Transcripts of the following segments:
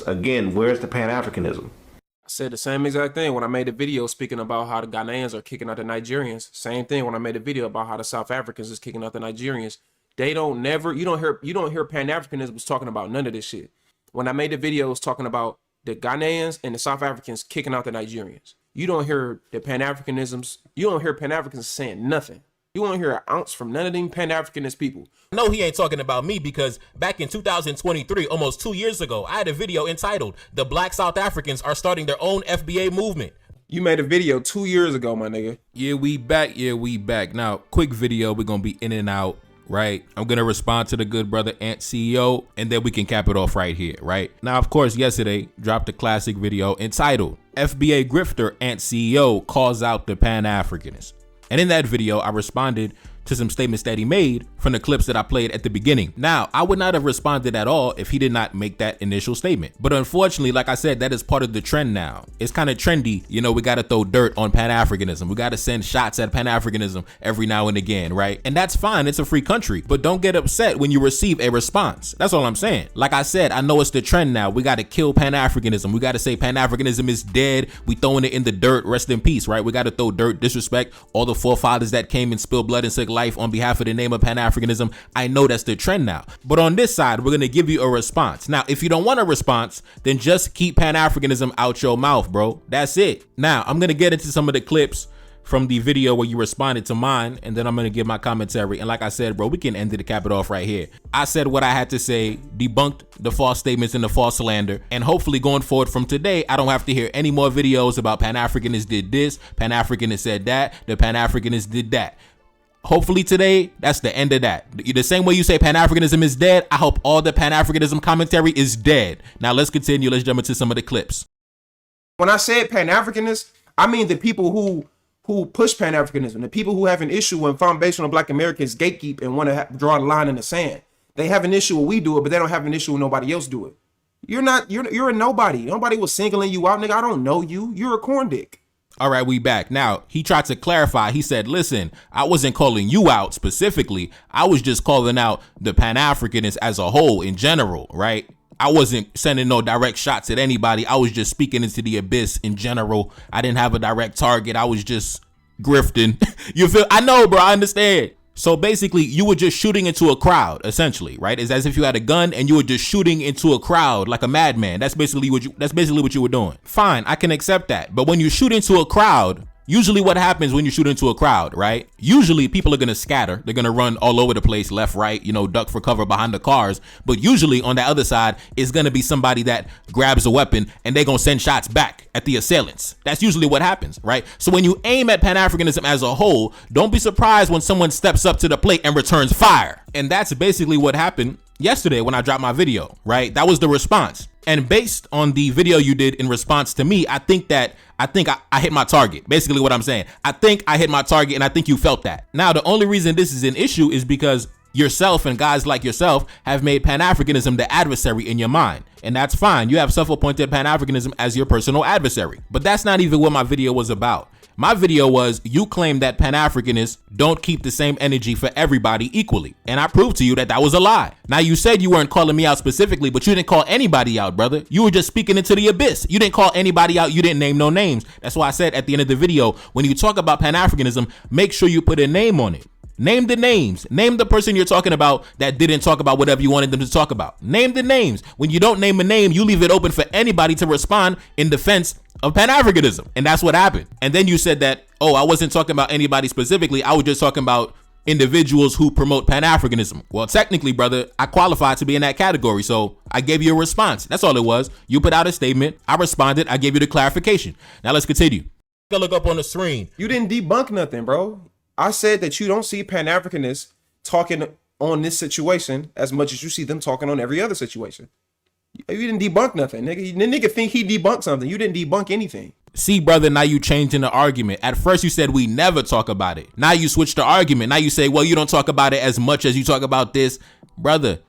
Again, where's the Pan-Africanism? I said the same exact thing when I made a video speaking about how the Ghanaians are kicking out the Nigerians. Same thing when I made a video about how the South Africans is kicking out the Nigerians. You don't hear Pan-Africanism talking about none of this shit. When I made the videos talking about the Ghanaians and the South Africans kicking out the Nigerians, you don't hear Pan-Africans saying nothing. You won't hear an ounce from none of them Pan-Africanist people. No, he ain't talking about me, because back in 2023, almost 2 years ago, I had a video entitled "The Black South Africans Are Starting Their Own FBA Movement." You made a video 2 years ago, my nigga. Yeah, we back. Now, quick video, we're gonna be in and out, right? I'm gonna respond to the good brother AntCEO, and then we can cap it off right here, right? Now, of course, yesterday dropped a classic video entitled "FBA Grifter AntCEO Calls Out the Pan-Africanists." And in that video, I responded to some statements that he made from the clips that I played at the beginning. Now, I would not have responded at all if he did not make that initial statement. But unfortunately, like I said, that is part of the trend now. It's kind of trendy. You know, we got to throw dirt on Pan-Africanism. We got to send shots at Pan-Africanism every now and again, right? And that's fine. It's a free country. But don't get upset when you receive a response. That's all I'm saying. Like I said, I know it's the trend now. We got to kill Pan-Africanism. We got to say Pan-Africanism is dead. We throwing it in the dirt. Rest in peace, right? We got to throw dirt, disrespect all the forefathers that came and spilled blood and took life on behalf of the name of Pan-Africanism. I know that's the trend now. But on this side, we're going to give you a response. Now, if you don't want a response, then just keep Pan-Africanism out your mouth, bro. That's it. Now, I'm going to get into some of the clips from the video where you responded to mine, and then I'm going to give my commentary. And like I said, bro, we can end it, cap it off right here. I said what I had to say, debunked the false statements and the false slander, and hopefully going forward from today, I don't have to hear any more videos about Pan-Africanists did this, Pan-Africanists said that, the Pan-Africanists did that. Hopefully today, that's the end of that. The same way you say Pan-Africanism is dead, I hope all the Pan-Africanism commentary is dead. Now let's continue. Let's jump into some of the clips. When I said Pan-Africanists, I mean the people who push Pan-Africanism, the people who have an issue when foundational Black Americans gatekeep and want to draw a line in the sand. They have an issue when we do it, but they don't have an issue when nobody else do it. You're a nobody. Nobody was singling you out, nigga. I don't know you. You're a corn dick. All right, we back. Now, he tried to clarify. He said, listen, I wasn't calling you out specifically. I was just calling out the Pan-Africanists as a whole in general, right? I wasn't sending no direct shots at anybody. I was just speaking into the abyss in general. I didn't have a direct target. I was just grifting. You feel? I know, bro. I understand. So basically, you were just shooting into a crowd, essentially, right? It's as if you had a gun and you were just shooting into a crowd like a madman. That's basically what you were doing. Fine, I can accept that. But when you shoot into a crowd, usually what happens when you shoot into a crowd, right? Usually people are going to scatter. They're going to run all over the place, left, right, duck for cover behind the cars. But usually on the other side is going to be somebody that grabs a weapon and they're going to send shots back at the assailants. That's usually what happens, right? So when you aim at Pan-Africanism as a whole, don't be surprised when someone steps up to the plate and returns fire. And that's basically what happened yesterday when I dropped my video, right? That was the response. And based on the video you did in response to me, I think I hit my target. Basically what I'm saying. I think I hit my target, and I think you felt that. Now, the only reason this is an issue is because yourself and guys like yourself have made Pan-Africanism the adversary in your mind. And that's fine. You have self-appointed Pan-Africanism as your personal adversary. But that's not even what my video was about. My video was, you claim that Pan-Africanists don't keep the same energy for everybody equally. And I proved to you that that was a lie. Now, you said you weren't calling me out specifically, but you didn't call anybody out, brother. You were just speaking into the abyss. You didn't call anybody out. You didn't name no names. That's why I said at the end of the video, when you talk about Pan-Africanism, make sure you put a name on it. Name the names. Name the person you're talking about that didn't talk about whatever you wanted them to talk about. Name the names. When you don't name a name, you leave it open for anybody to respond in defense of Pan-Africanism. And that's what happened. And then you said that, oh, I wasn't talking about anybody specifically. I was just talking about individuals who promote Pan-Africanism. Well, technically, brother, I qualified to be in that category. So I gave you a response. That's all it was. You put out a statement. I responded. I gave you the clarification. Now let's continue. Go look up on the screen. You didn't debunk nothing, bro. I said that you don't see Pan-Africanists talking on this situation as much as you see them talking on every other situation. You didn't debunk nothing, nigga. The nigga think he debunked something. You didn't debunk anything. See, brother, now you changing the argument. At first you said we never talk about it. Now you switch the argument. Now you say, well, you don't talk about it as much as you talk about this. Brother,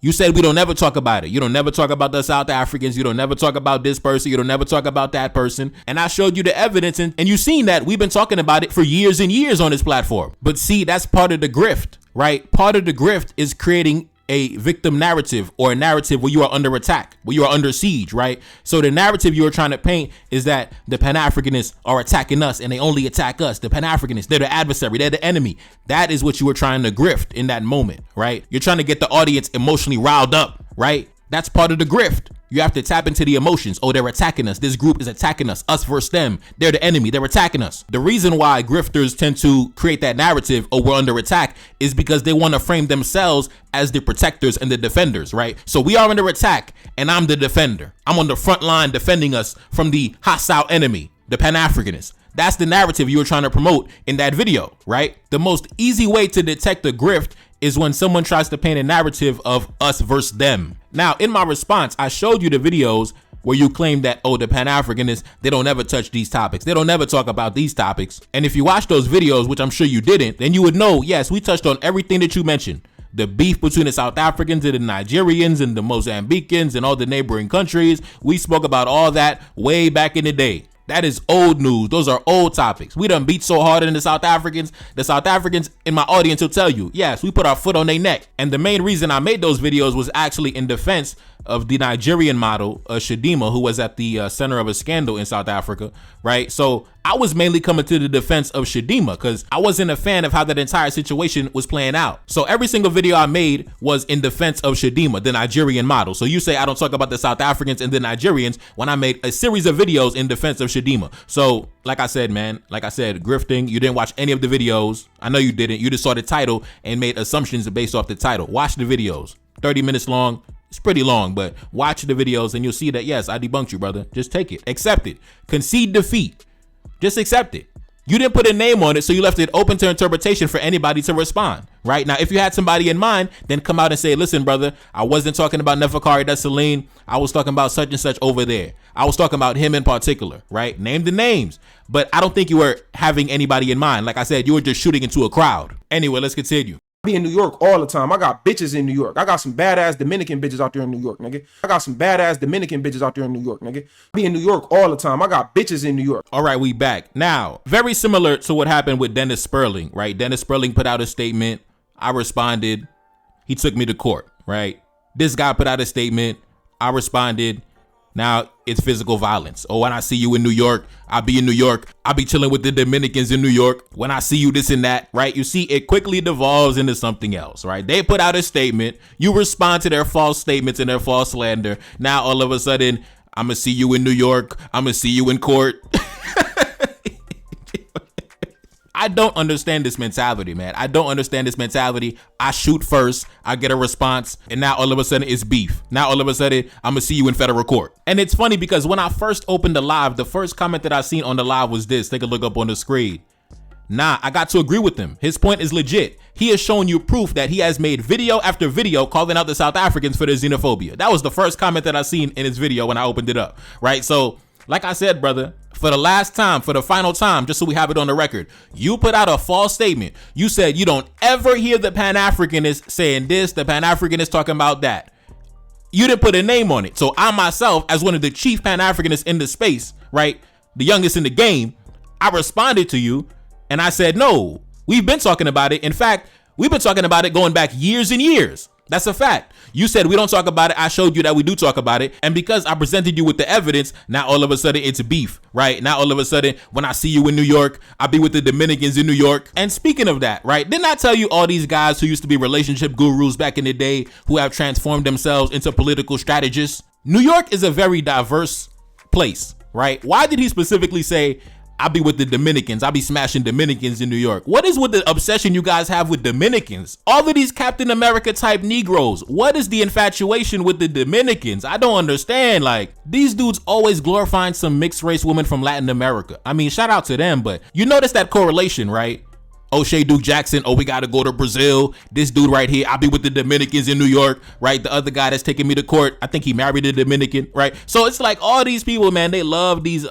you said we don't never talk about it. You don't never talk about the South Africans. You don't never talk about this person. You don't never talk about that person. And I showed you the evidence, and you seen that we've been talking about it for years and years on this platform. But see, that's part of the grift, right? Part of the grift is creating a victim narrative or a narrative where you are under attack, where you are under siege, right? So the narrative you are trying to paint is that the Pan-Africanists are attacking us and they only attack us. The Pan-Africanists, they're the adversary, they're the enemy. That is what you were trying to grift in that moment, right? You're trying to get the audience emotionally riled up, right? That's part of the grift. You have to tap into the emotions. Oh, they're attacking us. This group is attacking us versus them. They're the enemy. They're attacking us. The reason why grifters tend to create that narrative, oh, we're under attack, is because they want to frame themselves as the protectors and the defenders, right? So we are under attack and I'm the defender. I'm on the front line defending us from the hostile enemy, the Pan-Africanists. That's the narrative you were trying to promote in that video, right? The most easy way to detect a grift is when someone tries to paint a narrative of us versus them. Now, in my response, I showed you the videos where you claim that, oh, the Pan-Africanists, they don't ever touch these topics. They don't ever talk about these topics. And if you watch those videos, which I'm sure you didn't, then you would know, yes, we touched on everything that you mentioned. The beef between the South Africans and the Nigerians and the Mozambicans and all the neighboring countries. We spoke about all that way back in the day. That is old news. Those are old topics. We done beat so hard in the South Africans. The South Africans in my audience will tell you, yes, we put our foot on their neck. And the main reason I made those videos was actually in defense of the Nigerian model, Chidinma, who was at the center of a scandal in South Africa, right? So I was mainly coming to the defense of Chidinma because I wasn't a fan of how that entire situation was playing out. So every single video I made was in defense of Chidinma, the Nigerian model. So you say I don't talk about the South Africans and the Nigerians when I made a series of videos in defense of Chidinma. So like I said, grifting, you didn't watch any of the videos. I know you didn't. You just saw the title and made assumptions based off the title. Watch the videos. 30 minutes long. It's pretty long, but watch the videos and you'll see that, yes, I debunked you, brother. Just take it. Accept it. Concede defeat. Just accept it. You didn't put a name on it, so you left it open to interpretation for anybody to respond, right? Now, if you had somebody in mind, then come out and say, listen, brother, I wasn't talking about Neferkare Dessalines. I was talking about such and such over there. I was talking about him in particular, right? Name the names. But I don't think you were having anybody in mind. Like I said, you were just shooting into a crowd. Anyway, let's continue. Be in New York all the time. I got bitches in New York. I got some badass Dominican bitches out there in New York, nigga. Be in New York all the time. I got bitches in New York. All right, we back. Now, very similar to what happened with Dennis Sperling, right? Dennis Sperling put out a statement. I responded. He took me to court, right? This guy put out a statement. I responded. Now it's physical violence. Oh, when I see you in New York, I'll be in New York. I'll be chilling with the Dominicans in New York. When I see you, this and that, right? You see, it quickly devolves into something else, right? They put out a statement. You respond to their false statements and their false slander. Now, all of a sudden, I'm going to see you in New York. I'm going to see you in court. I don't understand this mentality, man. I don't understand this mentality. I shoot first, I get a response, and now all of a sudden it's beef. Now all of a sudden I'm gonna see you in federal court. And it's funny because when I first opened the live, the first comment that I seen on the live was this. Take a look up on the screen. Nah, I got to agree with him. His point is legit. He has shown you proof that he has made video after video calling out the South Africans for their xenophobia. That was the first comment that I seen in his video when I opened it up, right? So, like I said, brother, for the last time, for the final time, just so we have it on the record, you put out a false statement. You said you don't ever hear the Pan-Africanists saying this, the Pan-Africanists talking about that. You didn't put a name on it. So I myself, as one of the chief Pan-Africanists in the space, right, the youngest in the game, I responded to you and I said, no, we've been talking about it. In fact, we've been talking about it going back years and years. That's a fact. You said we don't talk about it. I showed you that we do talk about it. And because I presented you with the evidence, now all of a sudden it's beef, right? Now all of a sudden, when I see you in New York, I'll be with the Dominicans in New York. And speaking of that, right? Didn't I tell you all these guys who used to be relationship gurus back in the day who have transformed themselves into political strategists? New York is a very diverse place, right? Why did he specifically say, I'll be with the Dominicans. I'll be smashing Dominicans in New York? What is with the obsession you guys have with Dominicans? All of these Captain America type Negroes. What is the infatuation with the Dominicans? I don't understand. Like, these dudes always glorifying some mixed race women from Latin America. I mean, shout out to them, but you notice that correlation, right? O'Shea Duke Jackson, oh, we got to go to Brazil. This dude right here, I'll be with the Dominicans in New York, right? The other guy that's taking me to court, I think he married a Dominican, right? So it's like all these people, man, they love these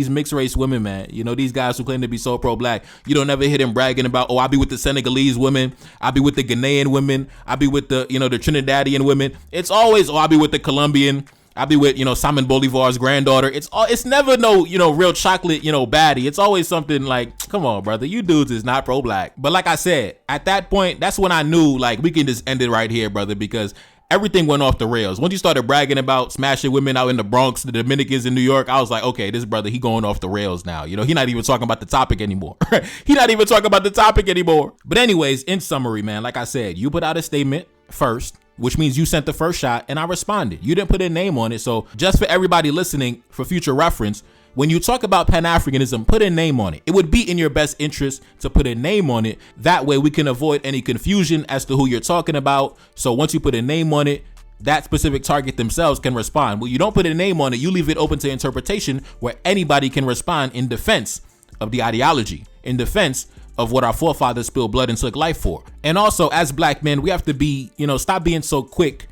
mixed race women, man. You know, these guys who claim to be so pro-black. You don't ever hear them bragging about, oh, I'll be with the Senegalese women. I'll be with the Ghanaian women. I'll be with the, you know, the Trinidadian women. It's always, oh, I'll be with the Colombian. I be with, Simon Bolivar's granddaughter. It's never no, real chocolate, baddie. It's always something like, come on, brother, you dudes is not pro-black. But like I said, at that point, that's when I knew, like, we can just end it right here, brother, because everything went off the rails. Once you started bragging about smashing women out in the Bronx, the Dominicans in New York, I was like, okay, this brother, he going off the rails now. He not even talking about the topic anymore. He not even talking about the topic anymore. But anyways, in summary, man, like I said, you put out a statement first, which means you sent the first shot, and I responded. You didn't put a name on it. So just for everybody listening, for future reference, when you talk about Pan-Africanism, put a name on it. It would be in your best interest to put a name on it. That way we can avoid any confusion as to who you're talking about. So once you put a name on it, that specific target themselves can respond. When you don't put a name on it, you leave it open to interpretation where anybody can respond in defense of the ideology, in defense of what our forefathers spilled blood and took life for. And also, as black men, we have to be, stop being so quick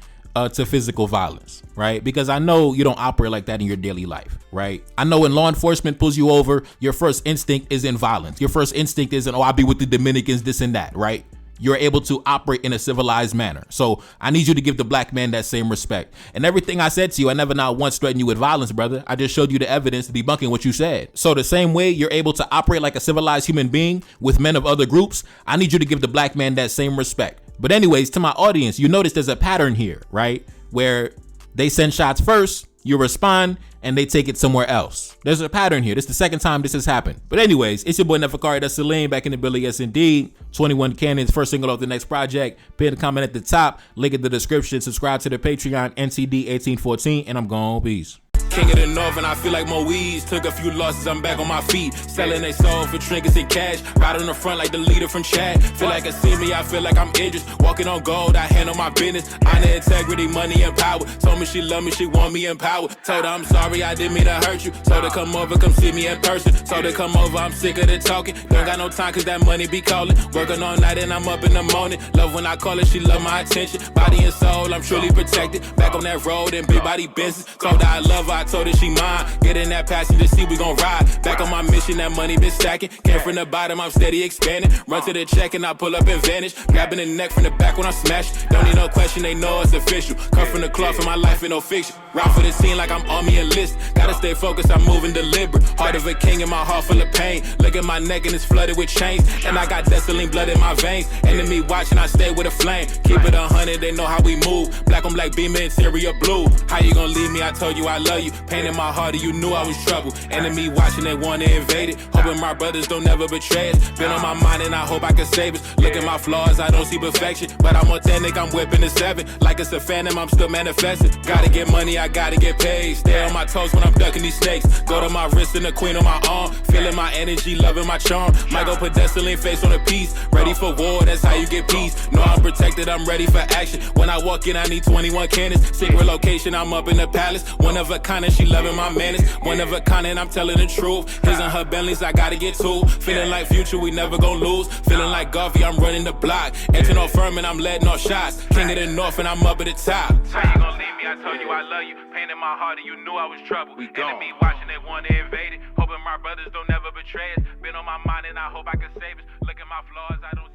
to physical violence, right? Because I know you don't operate like that in your daily life, right? I know when law enforcement pulls you over, your first instinct is in violence. Your first instinct isn't, oh, I'll be with the Dominicans, this and that, right? You're able to operate in a civilized manner. So I need you to give the black man that same respect. And everything I said to you, I never not once threatened you with violence, brother. I just showed you the evidence debunking what you said. So the same way you're able to operate like a civilized human being with men of other groups, I need you to give the black man that same respect. But anyways, to my audience, you notice there's a pattern here, right? Where they send shots first, you respond, and they take it somewhere else. There's a pattern here. This is the second time this has happened. But anyways, it's your boy Neferkare, Dessalines, back in the building. Yes, indeed. 21 Cannons, first single off the next project. Pin a comment at the top, link in the description, subscribe to the Patreon, NCD 1814, and I'm gone. Peace. King of the North, and I feel like Moise. Took a few losses, I'm back on my feet. Selling they soul for trinkets and cash. Right on the front like the leader from Chad. Feel like a see me, I feel like I'm Idris. Walking on gold, I handle my business. Honor, integrity, money, and power. Told me she love me, she want me in power. Told her I'm sorry, I didn't mean to hurt you. Told her come over, come see me in person. Told her come over, I'm sick of the talking. Don't got no time, cause that money be calling. Working all night and I'm up in the morning. Love when I call her, she love my attention. Body and soul, I'm truly protected. Back on that road and big body business. Told her I love her, I told her she mine. Get in that passenger seat, we gon' ride. Back on my mission, that money been stacking. Came from the bottom, I'm steady expanding. Run to the check and I pull up and vanish. Grabbing the neck from the back when I smash. Don't need no question, they know it's official. Come from the cloth, and my life ain't no fiction. Ride for the scene like I'm army enlist. Gotta stay focused, I'm moving deliberate. Heart of a king and my heart full of pain. Look at my neck and it's flooded with chains. And I got Dessalines blood in my veins. Enemy watching, I stay with a flame. Keep it 100, they know how we move. Black on black beamer, interior blue. How you gon' leave me? I told you I love you. Pain in my heart, you knew I was trouble. Enemy watching, they wanna invade it. Hoping my brothers don't never betray us. Been on my mind and I hope I can save us. Look at my flaws, I don't see perfection. But I'm authentic, I'm whipping the 7. Like it's a phantom, I'm still manifesting. Gotta get money, I gotta get paid. Stay on my toes when I'm ducking these snakes. Go to my wrist and the queen on my arm. Feeling my energy, loving my charm. Might go put Dessalines face on a piece. Ready for war, that's how you get peace. Know I'm protected, I'm ready for action. When I walk in, I need 21 cannons. Secret location, I'm up in the palace. One of a kind and she loving my manners. One of a kind and I'm telling the truth. His and her Bentleys, I gotta get two. Feeling like future, we never gon' lose. Feeling like Garvey, I'm running the block. Entering off firm and I'm letting off shots. King of the North and I'm up at the top. How you gon' leave me? I told you I love you. Pain in my heart and you knew I was trouble. Enemy watching, they wanna invade it. Hoping my brothers don't never betray us. Been on my mind and I hope I can save us. Look at my flaws, I don't see